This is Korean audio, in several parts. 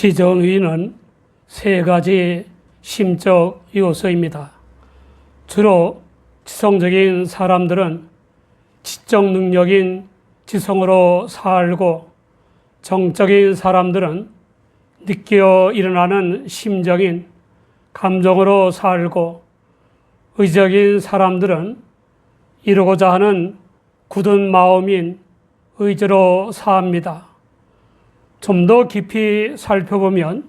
지정의는 세 가지 심적 요소입니다. 주로 지성적인 사람들은 지적 능력인 지성으로 살고, 정적인 사람들은 느껴 일어나는 심정인 감정으로 살고, 의적인 사람들은 이루고자 하는 굳은 마음인 의지로 삽니다. 좀 더 깊이 살펴보면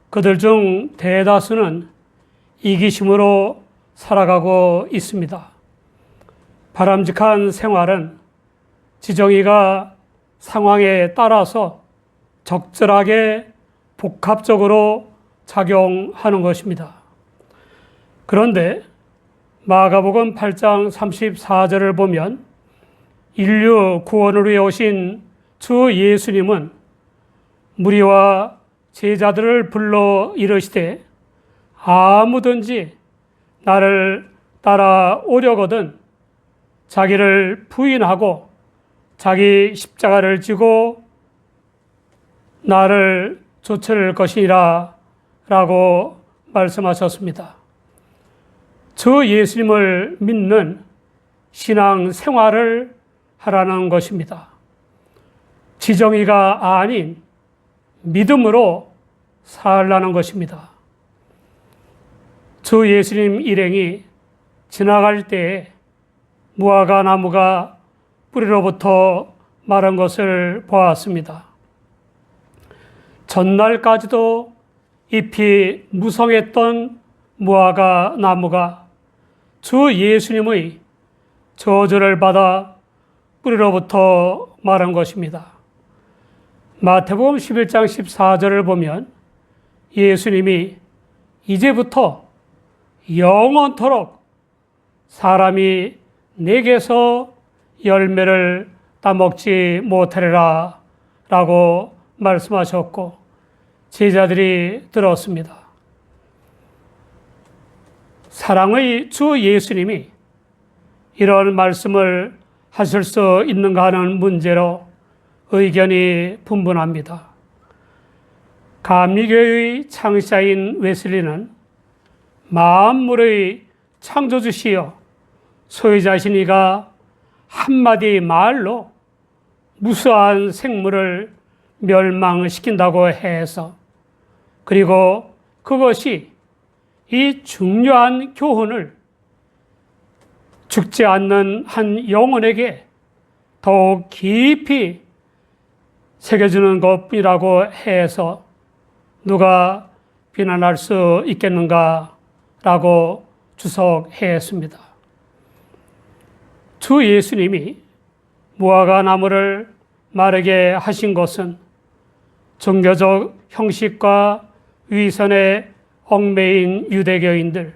그들 중 대다수는 이기심으로 살아가고 있습니다. 바람직한 생활은 지정의가 상황에 따라서 적절하게 복합적으로 작용하는 것입니다. 그런데 마가복음 8장 34절을 보면 인류 구원을 위해 오신 주 예수님은 무리와 제자들을 불러 이르시되 아무든지 나를 따라오려거든 자기를 부인하고 자기 십자가를 지고 나를 좇을 것이니라 라고 말씀하셨습니다. 주 예수님을 믿는 신앙 생활을 하라는 것입니다. 지정의가 아닌 믿음으로 살라는 것입니다. 주 예수님 일행이 지나갈 때에 무화과 나무가 뿌리로부터 마른 것을 보았습니다. 전날까지도 잎이 무성했던 무화과 나무가 주 예수님의 저주를 받아 뿌리로부터 마른 것입니다. 마태복음 11장 14절을 보면 예수님이 이제부터 영원토록 사람이 내게서 열매를 따먹지 못하리라 라고 말씀하셨고 제자들이 들었습니다. 사랑의 주 예수님이 이런 말씀을 하실 수 있는가 하는 문제로 의견이 분분합니다. 감리교의 창시자인 웨슬리는 만물의 창조주시여 소유자시니가 한마디 말로 무수한 생물을 멸망시킨다고 해서, 그리고 그것이 이 중요한 교훈을 죽지 않는 한 영혼에게 더욱 깊이 새겨주는 것뿐이라고 해서 누가 비난할 수 있겠는가라고 주석했습니다. 주 예수님이 무화과 나무를 마르게 하신 것은 종교적 형식과 위선에 얽매인 유대교인들,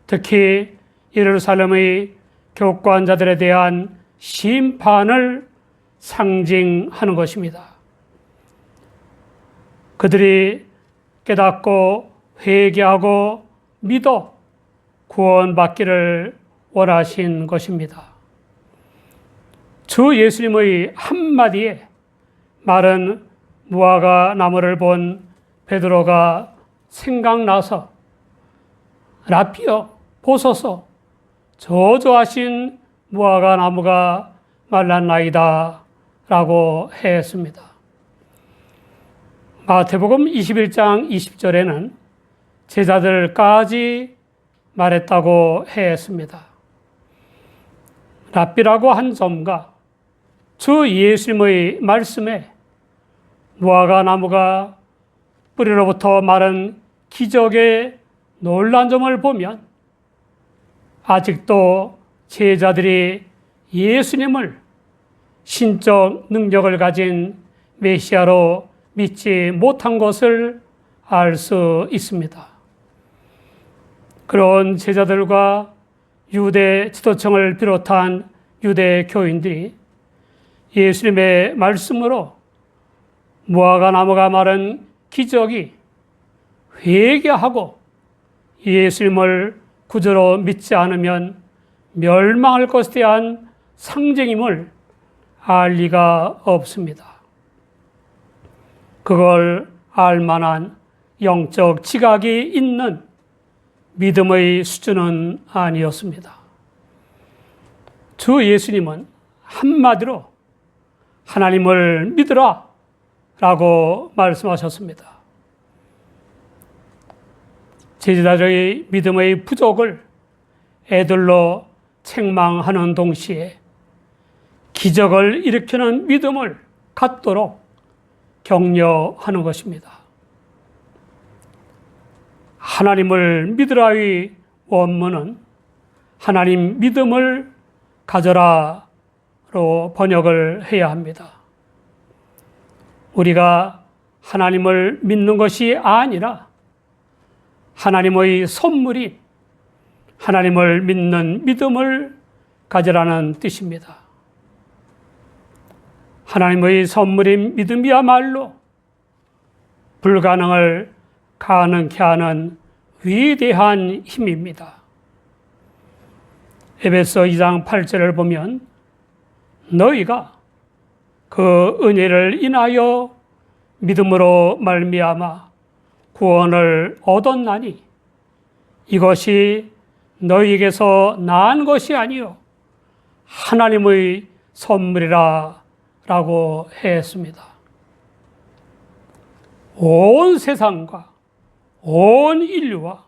특히 예루살렘의 교권자들에 대한 심판을 상징하는 것입니다. 그들이 깨닫고 회개하고 믿어 구원받기를 원하신 것입니다. 주 예수님의 한마디에 마른 무화과 나무를 본 베드로가 생각나서 라피어 보소서 저주하신 무화과 나무가 말랐나이다 라고 했습니다. 마태복음 21장 20절에는 제자들까지 말했다고 했습니다. 랍비라고 한 점과 주 예수님의 말씀에 무화과 나무가 뿌리로부터 마른 기적의 놀란 점을 보면 아직도 제자들이 예수님을 신적 능력을 가진 메시아로 믿지 못한 것을 알 수 있습니다. 그런 제자들과 유대 지도층을 비롯한 유대 교인들이 예수님의 말씀으로 무화과 나무가 마른 기적이 회개하고 예수님을 구주로 믿지 않으면 멸망할 것에 대한 상징임을 알 리가 없습니다. 그걸 알만한 영적 지각이 있는 믿음의 수준은 아니었습니다. 주 예수님은 한마디로 하나님을 믿으라 라고 말씀하셨습니다. 제자들의 믿음의 부족을 애들로 책망하는 동시에 기적을 일으키는 믿음을 갖도록 격려하는 것입니다. 하나님을 믿으라의 원문은 하나님 믿음을 가져라로 번역을 해야 합니다. 우리가 하나님을 믿는 것이 아니라 하나님의 선물인 하나님을 믿는 믿음을 가지라는 뜻입니다. 하나님의 선물인 믿음이야말로 불가능을 가능케 하는 위대한 힘입니다. 에베소 2장 8절을 보면 너희가 그 은혜를 인하여 믿음으로 말미암아 구원을 얻었나니 이것이 너희에게서 난 것이 아니요 하나님의 선물이라 라고 했습니다. 온 세상과 온 인류와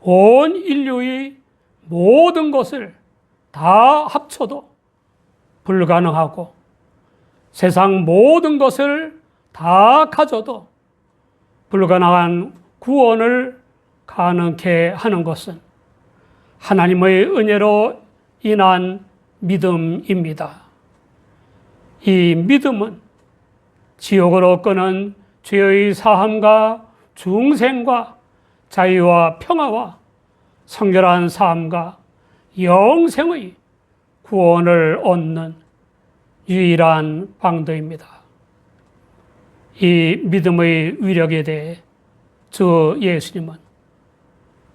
온 인류의 모든 것을 다 합쳐도 불가능하고 세상 모든 것을 다 가져도 불가능한 구원을 가능케 하는 것은 하나님의 은혜로 인한 믿음입니다. 이 믿음은 지옥으로 끄는 죄의 사함과 중생과 자유와 평화와 성결한 삶과 영생의 구원을 얻는 유일한 방도입니다. 이 믿음의 위력에 대해 주 예수님은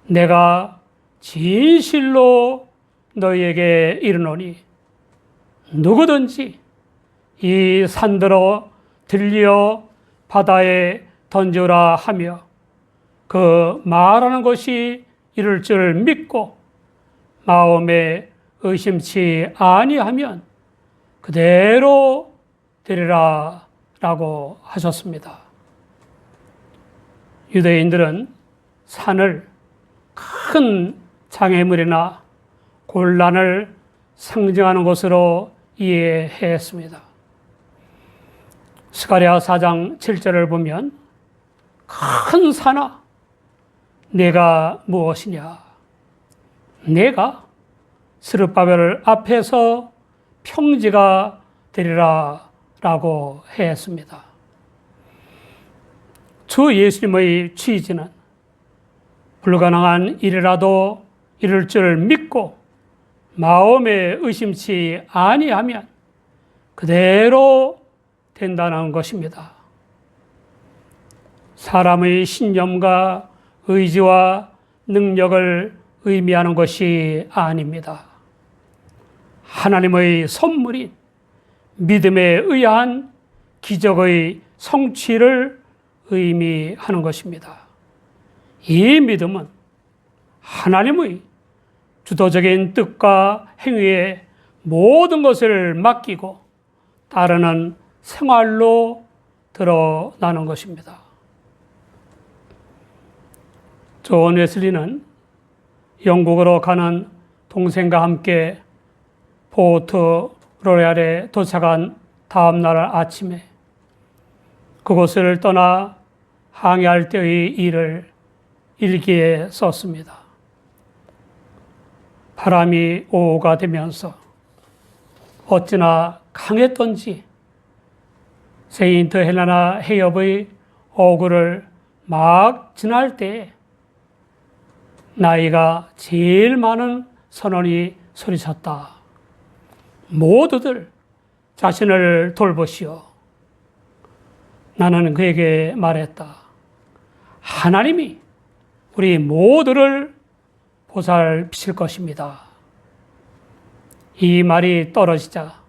내가 진실로 너희에게 이르노니 누구든지 이 산들어 들려 바다에 던져라 하며 그 말하는 것이 이룰 줄 믿고 마음에 의심치 아니하면 그대로 되리라 라고 하셨습니다. 유대인들은 산을 큰 장애물이나 곤란을 상징하는 것으로 이해했습니다. 스가랴 4장 7절을 보면 큰 산아 내가 무엇이냐 내가 스룹바벨 앞에서 평지가 되리라 라고 했습니다. 주 예수님의 취지는 불가능한 일이라도 이룰 줄 믿고 마음에 의심치 아니하면 그대로 된다는 것입니다. 사람의 신념과 의지와 능력을 의미하는 것이 아닙니다. 하나님의 선물인 믿음에 의한 기적의 성취를 의미하는 것입니다. 이 믿음은 하나님의 주도적인 뜻과 행위에 모든 것을 맡기고 따르는 생활로 드러나는 것입니다. 존 웨슬리는 영국으로 가는 동생과 함께 포트 로얄에 도착한 다음 날 아침에 그곳을 떠나 항해할 때의 일을 일기에 썼습니다. 바람이 오후가 되면서 어찌나 강했던지 세인트 헬레나 해협의 어구를 막 지날 때에 나이가 제일 많은 선원이 소리쳤다. 모두들 자신을 돌보시오. 나는 그에게 말했다. 하나님이 우리 모두를 보살피실 것입니다. 이 말이 떨어지자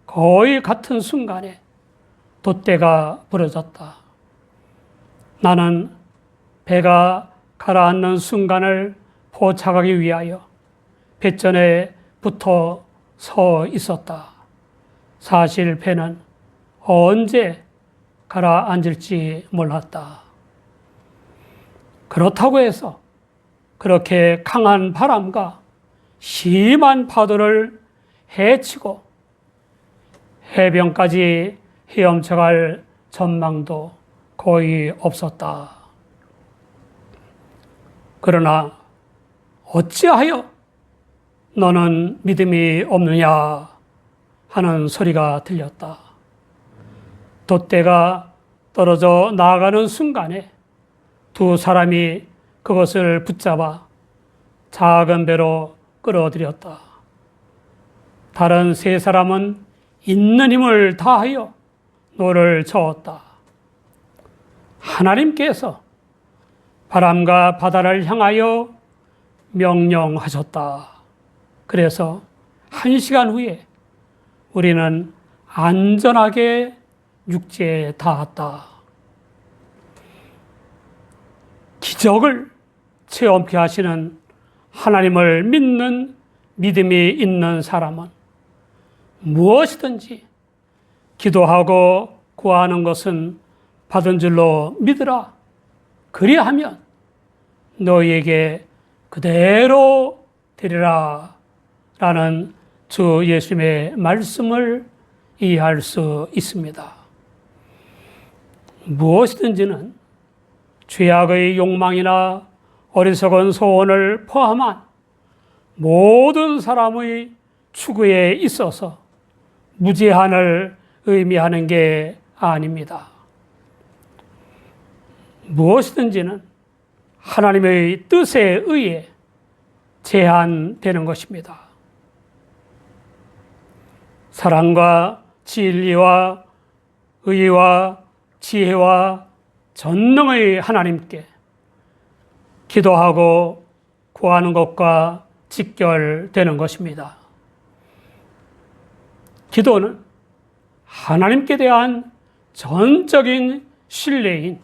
거의 같은 순간에 돛대가 부러졌다. 나는 배가 가라앉는 순간을 포착하기 위하여 뱃전에 붙어 서 있었다. 사실 배는 언제 가라앉을지 몰랐다. 그렇다고 해서 그렇게 강한 바람과 심한 파도를 헤치고 해변까지 헤엄쳐갈 전망도 거의 없었다. 그러나 어찌하여 너는 믿음이 없느냐 하는 소리가 들렸다. 돛대가 떨어져 나아가는 순간에 두 사람이 그것을 붙잡아 작은 배로 끌어들였다. 다른 세 사람은 있는 힘을 다하여 노를 저었다. 하나님께서 바람과 바다를 향하여 명령하셨다. 그래서 1시간 후에 우리는 안전하게 육지에 닿았다. 기적을 체험케 하시는 하나님을 믿는 믿음이 있는 사람은 무엇이든지 기도하고 구하는 것은 받은 줄로 믿으라. 그리하면 너희에게 그대로 되리라 라는 주 예수님의 말씀을 이해할 수 있습니다. 무엇이든지는 죄악의 욕망이나 어리석은 소원을 포함한 모든 사람의 추구에 있어서 무제한을 의미하는 게 아닙니다. 무엇이든지는 하나님의 뜻에 의해 제한되는 것입니다. 사랑과 진리와 의와 지혜와 전능의 하나님께 기도하고 구하는 것과 직결되는 것입니다. 기도는 하나님께 대한 전적인 신뢰인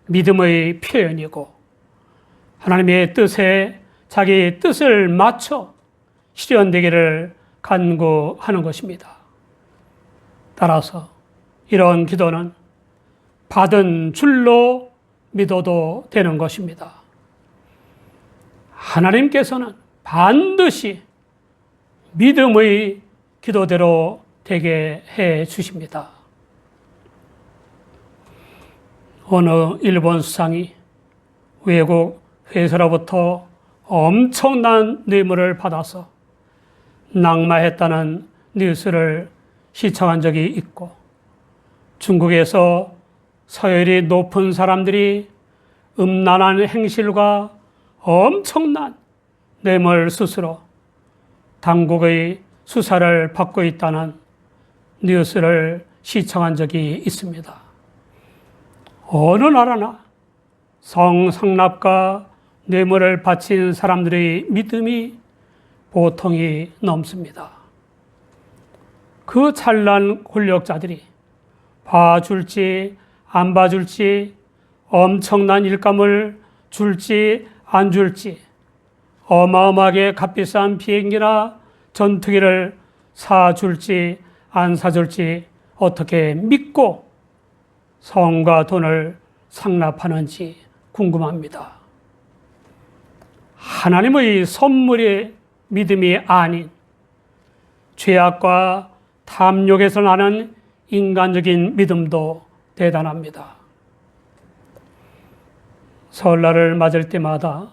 믿음의 표현이고 하나님의 뜻에 자기 뜻을 맞춰 실현되기를 간구하는 것입니다. 따라서 이런 기도는 받은 줄로 믿어도 되는 것입니다. 하나님께서는 반드시 믿음의 기도대로 되게 해 주십니다. 어느 일본 수상이 외국 회사로부터 엄청난 뇌물을 받아서 낙마했다는 뉴스를 시청한 적이 있고, 중국에서 서열이 높은 사람들이 음란한 행실과 엄청난 뇌물 수수로 당국의 수사를 받고 있다는 뉴스를 시청한 적이 있습니다. 어느 나라나 성상납과 뇌물을 바친 사람들의 믿음이 보통이 넘습니다. 그 찬란 권력자들이 봐줄지 안 봐줄지, 엄청난 일감을 줄지 안 줄지, 어마어마하게 값비싼 비행기나 전투기를 사줄지 안 사줄지 어떻게 믿고 성과 돈을 상납하는지 궁금합니다. 하나님의 선물이 믿음이 아닌 죄악과 탐욕에서 나는 인간적인 믿음도 대단합니다. 설날을 맞을 때마다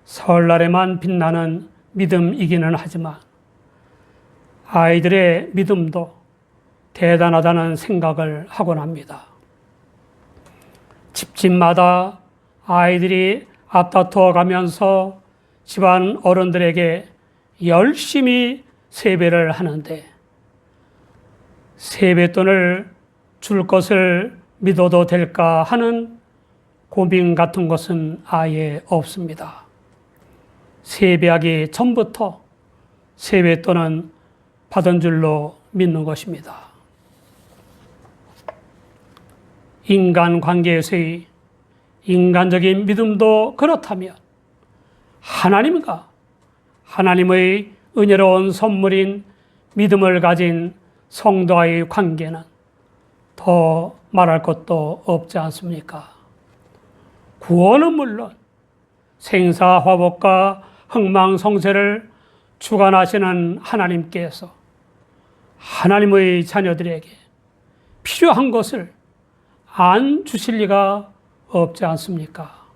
설날에만 빛나는 믿음이기는 하지만 아이들의 믿음도 대단하다는 생각을 하곤 합니다. 집집마다 아이들이 앞다투어 가면서 집안 어른들에게 열심히 세배를 하는데 세뱃돈을 줄 것을 믿어도 될까 하는 고민 같은 것은 아예 없습니다. 세배하기 전부터 세뱃돈은 받은 줄로 믿는 것입니다. 인간관계에서의 인간적인 믿음도 그렇다면 하나님과 하나님의 은혜로운 선물인 믿음을 가진 성도와의 관계는 더 말할 것도 없지 않습니까? 구원은 물론 생사화복과 흥망성쇠를 주관하시는 하나님께서 하나님의 자녀들에게 필요한 것을 안 주실 리가 없지 않습니까?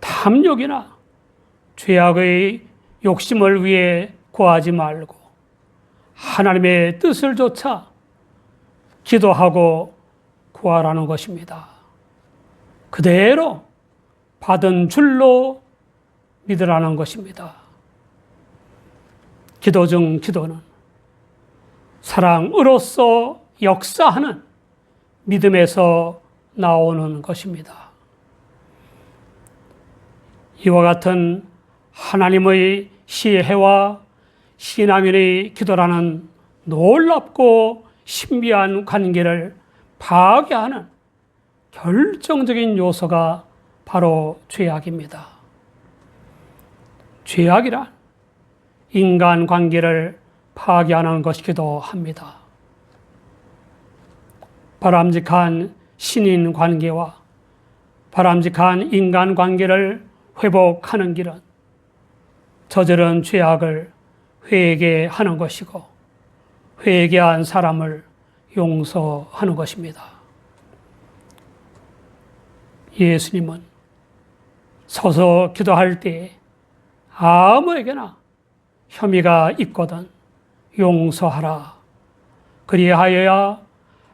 탐욕이나 죄악의 욕심을 위해 구하지 말고 하나님의 뜻을 조차 기도하고 구하라는 것입니다. 그대로 받은 줄로 믿으라는 것입니다. 기도 중 기도는 사랑으로서 역사하는 믿음에서 나오는 것입니다. 이와 같은 하나님의 시혜와 신앙인의 기도라는 놀랍고 신비한 관계를 파괴하는 결정적인 요소가 바로 죄악입니다. 죄악이란 인간관계를 파괴하는 것이기도 합니다. 바람직한 신인관계와 바람직한 인간관계를 회복하는 길은 저지른 죄악을 회개하는 것이고 회개한 사람을 용서하는 것입니다. 예수님은 서서 기도할 때 아무에게나 혐의가 있거든 용서하라. 그리하여야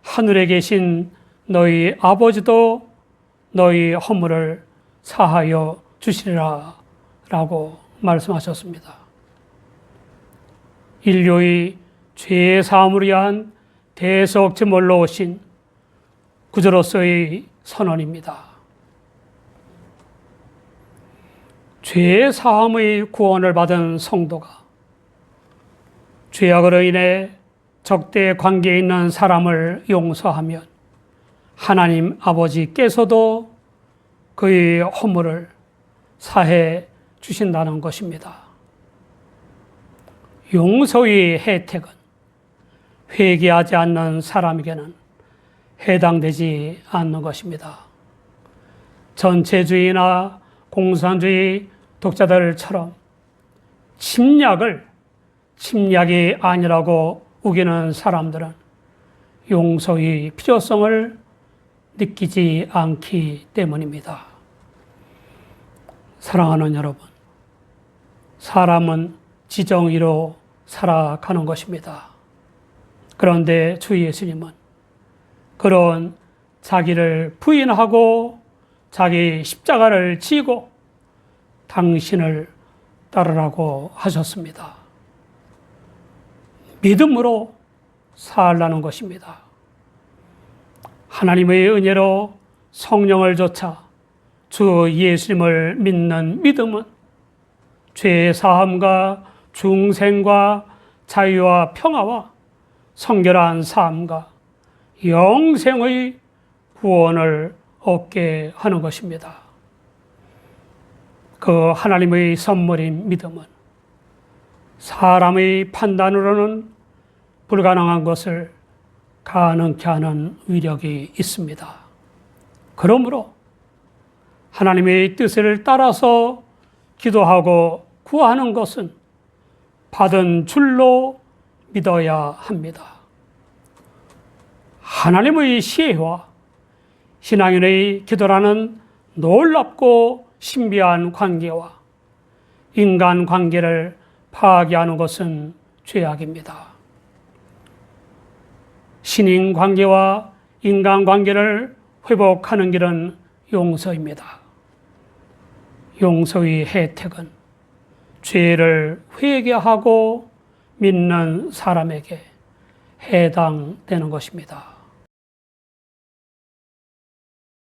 하늘에 계신 너희 아버지도 너희 허물을 사하여 주시리라 라고 말씀하셨습니다. 인류의 죄 사함을 위한 대속제물로 오신 구주로서의 선언입니다. 죄 사함의 구원을 받은 성도가 죄악으로 인해 적대 관계에 있는 사람을 용서하면 하나님 아버지께서도 그의 허물을 사해 주신다는 것입니다. 용서의 혜택은 회개하지 않는 사람에게는 해당되지 않는 것입니다. 전체주의나 공산주의 독자들처럼 침략이 아니라고 우기는 사람들은 용서의 필요성을 느끼지 않기 때문입니다. 사랑하는 여러분, 사람은 지정의로 살아가는 것입니다. 그런데 주 예수님은 그런 자기를 부인하고 자기 십자가를 지고 당신을 따르라고 하셨습니다. 믿음으로 살라는 것입니다. 하나님의 은혜로 성령을 조차 주 예수님을 믿는 믿음은 죄 사함과 중생과 자유와 평화와 성결한 삶과 영생의 구원을 얻게 하는 것입니다. 그 하나님의 선물인 믿음은 사람의 판단으로는 불가능한 것을 가능케 하는 위력이 있습니다. 그러므로 하나님의 뜻을 따라서 기도하고 구하는 것은 받은 줄로 믿어야 합니다. 하나님의 시혜와 신앙인의 기도라는 놀랍고 신비한 관계와 인간 관계를 파괴하는 것은 죄악입니다. 신인 관계와 인간 관계를 회복하는 길은 용서입니다. 용서의 혜택은 죄를 회개하고 믿는 사람에게 해당되는 것입니다.